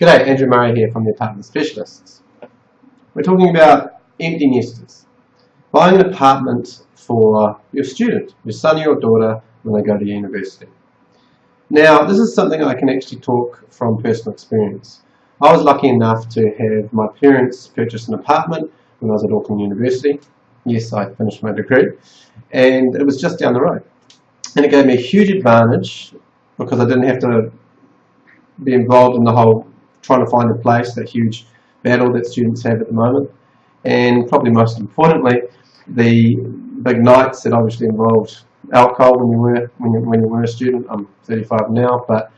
G'day, Andrew Murray here from the Apartment Specialists. We're talking about empty nesters. Buying an apartment for your student, your son or your daughter, when they go to university. Now, this is something I can actually talk from personal experience. I was lucky enough to have my parents purchase an apartment when I was at Auckland University. Yes, I finished my degree, and it was just down the road. And it gave me a huge advantage because I didn't have to be involved in the whole trying to find a place, that huge battle that students have at the moment. And probably most importantly, the big nights that obviously involved alcohol when you were a student. I'm 35 now, but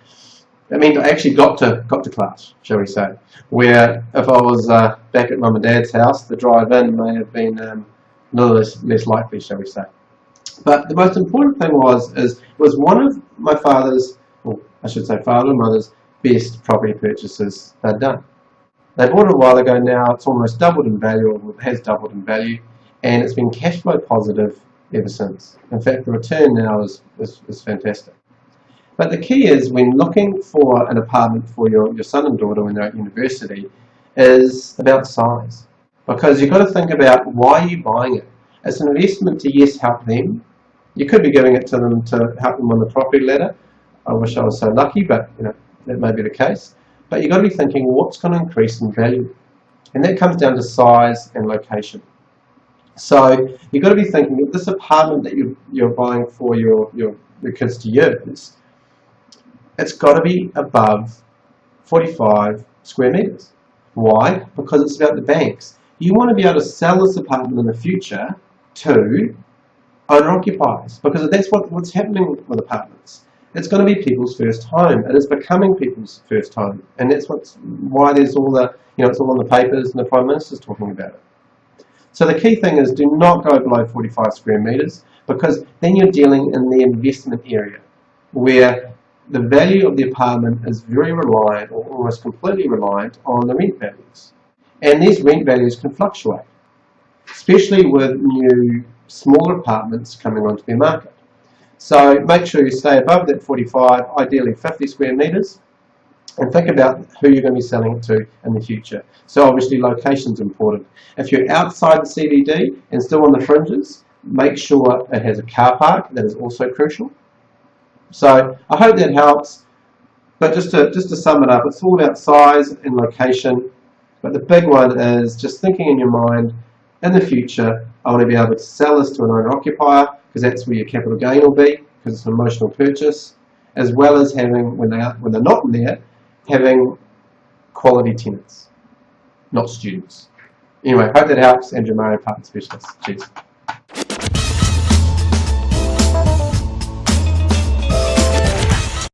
it meant I actually got to class, shall we say. Where if I was back at mum and dad's house, the drive-in may have been a little less likely, shall we say. But the most important thing it was one of my father's, or I should say father and mother's, best property purchases they'd done. They bought it a while ago now. It's almost doubled in value, or it has doubled in value, and it's been cash flow positive ever since. In fact, the return now is fantastic. But the key is, when looking for an apartment for your son and daughter when they're at university, is about size. Because you've got to think about, why are you buying it? It's an investment to, yes, help them. You could be giving it to them to help them on the property ladder. I wish I was so lucky, but that may be the case. But you've got to be thinking, what's going to increase in value? And that comes down to size and location. So you've got to be thinking that this apartment that you're buying for your kids to use, it's got to be above 45 square metres. Why? Because it's about the banks. You want to be able to sell this apartment in the future to owner-occupiers, because that's what's happening with apartments. It's going to be people's first home. It is becoming people's first home, and that's why there's all the, it's all on the papers and the Prime Minister's talking about it. So the key thing is, do not go below 45 square metres, because then you're dealing in the investment area, where the value of the apartment is very reliant, or almost completely reliant, on the rent values. And these rent values can fluctuate, especially with new, smaller apartments coming onto the market. So make sure you stay above that 45, ideally 50 square metres, and think about who you're going to be selling it to in the future. So obviously location's important. If you're outside the CBD and still on the fringes, make sure it has a car park. That is also crucial. So I hope that helps. But just to sum it up, it's all about size and location. But the big one is just thinking in your mind, in the future, I want to be able to sell this to an owner-occupier, because that's where your capital gain will be, because it's an emotional purchase, as well as having, when they're not in there, having quality tenants, not students. Anyway, hope that helps. Andrew Murray, Apartment Specialist. Cheers.